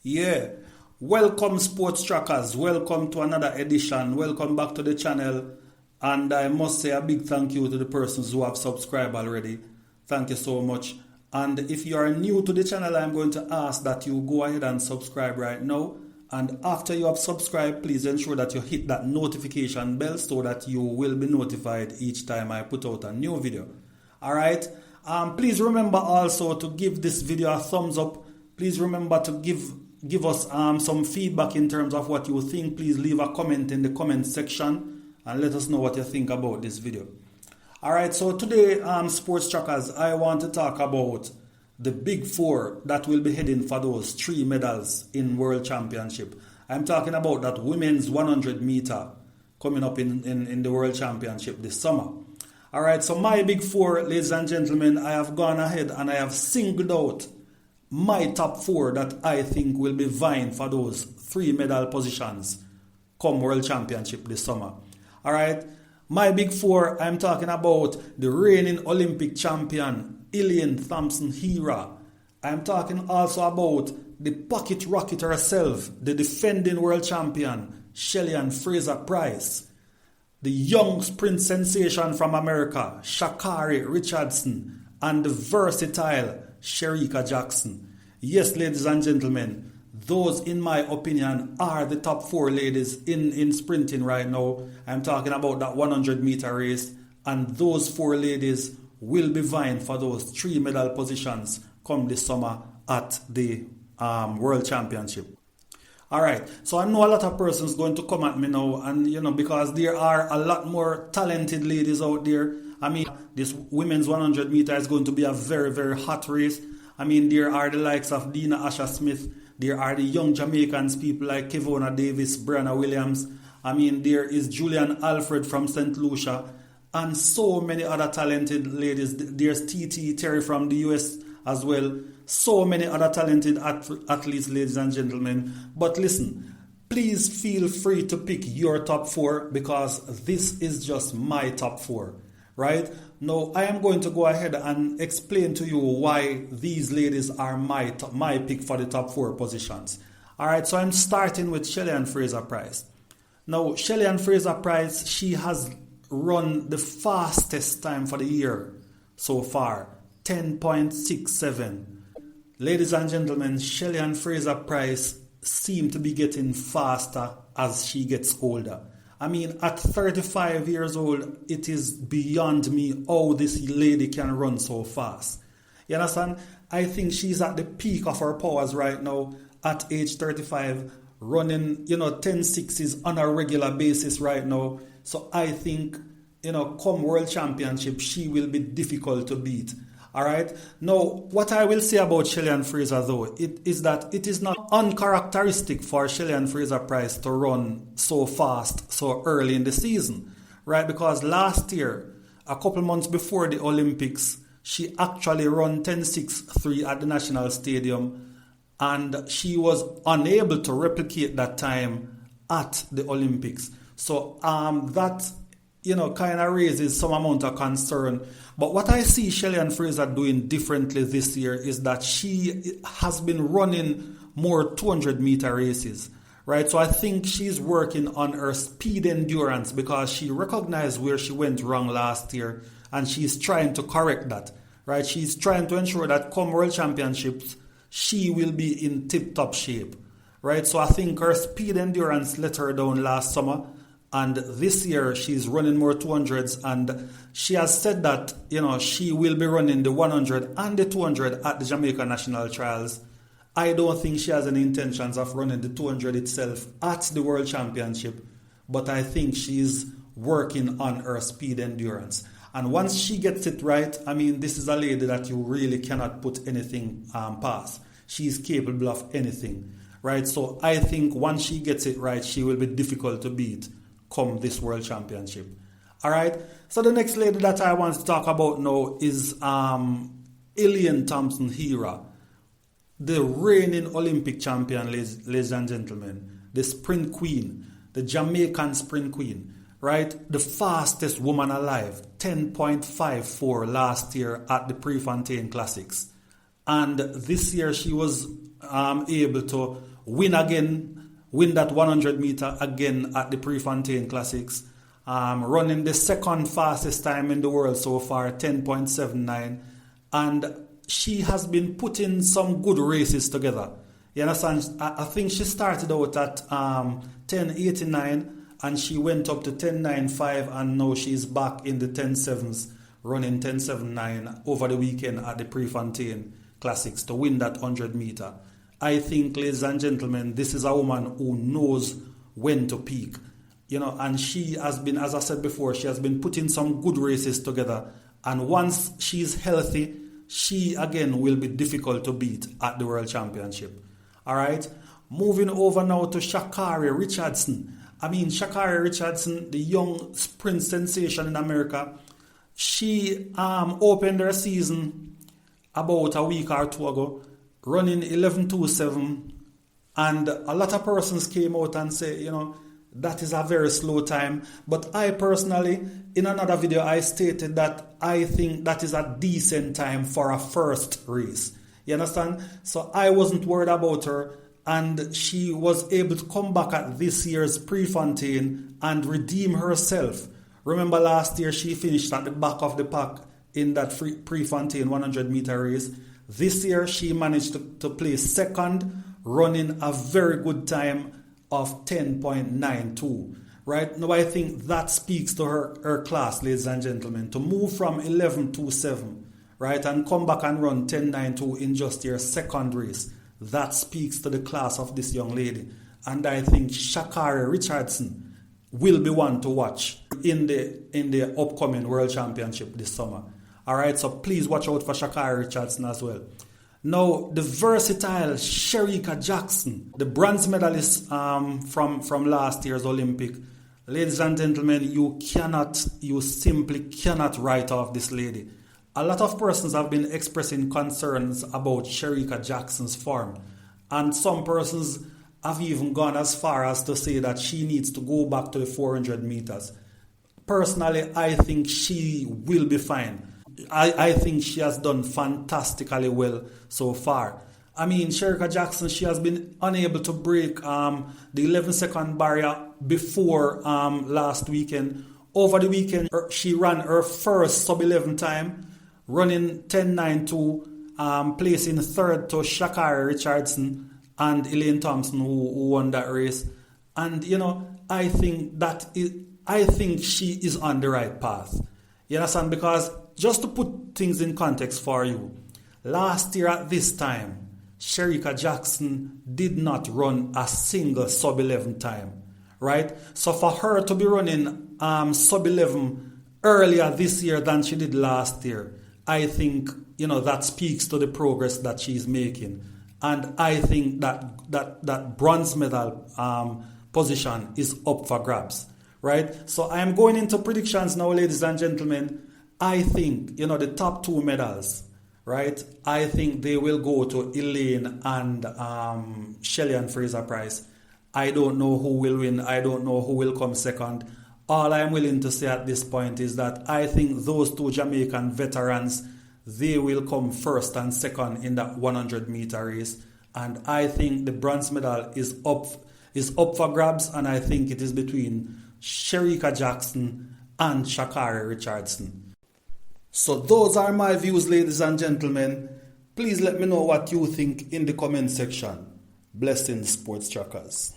Yeah, welcome sports trackers, welcome to another edition, welcome back to the channel, and I must say a big thank you to the persons who have subscribed already. Thank you so much. And if you are new to the channel, I'm going to ask that you go ahead and subscribe right now, and after you have subscribed, please ensure that you hit that notification bell so that you will be notified each time I put out a new video. Alright, please remember also to give this video a thumbs up. Please remember to give us some feedback in terms of what you think. Please leave a comment in the comment section and let us know what you think about this video. Alright, so today, sports trackers, I want to talk about the big four that will be heading for those 3 medals in World Championship. I'm talking about that women's 100 meter coming up in the World Championship this summer. Alright, so my big four, ladies and gentlemen, I have gone ahead and I have singled out my top 4 that I think will be vying for those 3 medal positions come World Championship this summer. Alright, my big 4, I'm talking about the reigning Olympic champion, Elaine Thompson-Herah. I'm talking also about the pocket rocket herself, the defending world champion, Shelly-Ann Fraser-Pryce. The young sprint sensation from America, Sha'carri Richardson, and the versatile Shericka Jackson. Yes, ladies and gentlemen, those, in my opinion, are the top 4 ladies in sprinting right now. I'm talking about that 100 meter race, and those 4 ladies will be vying for those 3 medal positions come this summer at the World Championship. Alright, so I know a lot of persons going to come at me now, and because there are a lot more talented ladies out there. I mean, this women's 100 meter is going to be a very, very hot race. I mean, there are the likes of Dina Asher-Smith. There are the young Jamaicans, people like Kevona Davis, Brianna Williams. I mean, there is Julian Alfred from St. Lucia, and so many other talented ladies. There's TT Terry from the US as well. So many other talented athletes, ladies and gentlemen. But listen, please feel free to pick your top 4 because this is just my top 4. Right? Now, I am going to go ahead and explain to you why these ladies are my pick for the top 4 positions. Alright, so I'm starting with Shelly-Ann Fraser-Pryce. Now, Shelly-Ann Fraser-Pryce, she has run the fastest time for the year so far, 10.67. Ladies and gentlemen, Shelly-Ann Fraser-Pryce seems to be getting faster as she gets older. I mean, at 35 years old, it is beyond me how this lady can run so fast. You understand? I think she's at the peak of her powers right now at age 35, running, 10.6s on a regular basis right now. So I think, come World Championship, she will be difficult to beat. Alright, now what I will say about Shelly-Ann Fraser though, is that it is not uncharacteristic for Shelly-Ann Fraser-Pryce to run so fast so early in the season, right? Because last year, a couple months before the Olympics, she actually ran 10.63 at the National Stadium, and she was unable to replicate that time at the Olympics. So that kind of raises some amount of concern. But what I see Shelly-Ann Fraser doing differently this year is that she has been running more 200 meter races, right? So I think she's working on her speed endurance because she recognized where she went wrong last year and she's trying to correct that, right? She's trying to ensure that come World Championships, she will be in tip-top shape, right? So I think her speed endurance let her down last summer. And this year, she's running more 200s, and she has said that, she will be running the 100 and the 200 at the Jamaica National Trials. I don't think she has any intentions of running the 200 itself at the World Championship, but I think she's working on her speed endurance. And once she gets it right, I mean, this is a lady that you really cannot put anything past. She's capable of anything, right? So I think once she gets it right, she will be difficult to beat come this World Championship. Alright, so the next lady that I want to talk about now is Elaine Thompson-Herah, the reigning Olympic champion, ladies and gentlemen, the sprint queen, the Jamaican sprint queen, right? The fastest woman alive, 10.54 last year at the Prefontaine Classics. And this year she was able to win that 100 meter again at the Prefontaine Classics. Running the second fastest time in the world so far, 10.79. And she has been putting some good races together. You understand? I think she started out at 10.89 and she went up to 10.95 and now she's back in the 10.7s, running 10.79 over the weekend at the Prefontaine Classics to win that 100 meter. I think, ladies and gentlemen, this is a woman who knows when to peak. And she has been, as I said before, she has been putting some good races together. And once she's healthy, she again will be difficult to beat at the World Championship. All right. Moving over now to Sha'carri Richardson. Sha'carri Richardson, the young sprint sensation in America, she opened her season about a week or two ago, running 11.27, and a lot of persons came out and say, that is a very slow time. But I personally, in another video, I stated that I think that is a decent time for a first race. You understand? So I wasn't worried about her, and she was able to come back at this year's Prefontaine and redeem herself. Remember last year she finished at the back of the pack in that Prefontaine 100 meter race. This year she managed to place second, running a very good time of 10.92. Right now, I think that speaks to her class, ladies and gentlemen, to move from 11.27, right, and come back and run 10.92 in just your second race. That speaks to the class of this young lady, and I think Sha'carri Richardson will be one to watch in the upcoming World Championship this summer. All right, so please watch out for Sha'carri Richardson as well. Now, the versatile Shericka Jackson, the bronze medalist from last year's Olympic. Ladies and gentlemen, you simply cannot write off this lady. A lot of persons have been expressing concerns about Shericka Jackson's form. And some persons have even gone as far as to say that she needs to go back to the 400 meters. Personally, I think she will be fine. I think she has done fantastically well so far. Shericka Jackson, she has been unable to break the 11-second barrier before last weekend. Over the weekend, she ran her first sub-11 time, running 10.92, placing third to Sha'carri Richardson and Elaine Thompson, who won that race. And, I think she is on the right path. You understand? Because just to put things in context for you, last year at this time, Shericka Jackson did not run a single sub-11 time, right? So for her to be running sub-11 earlier this year than she did last year, I think, that speaks to the progress that she's making. And I think that bronze medal position is up for grabs, right? So I am going into predictions now, ladies and gentlemen. I think, the top two medals, right? I think they will go to Elaine and Shelly-Ann Fraser-Pryce. I don't know who will win. I don't know who will come second. All I'm willing to say at this point is that I think those two Jamaican veterans, they will come first and second in that 100 meter race. And I think the bronze medal is up for grabs, and I think it is between Shericka Jackson and Sha'carri Richardson. So those are my views, ladies and gentlemen. Please let me know what you think in the comment section. Blessings, Sports Trackers.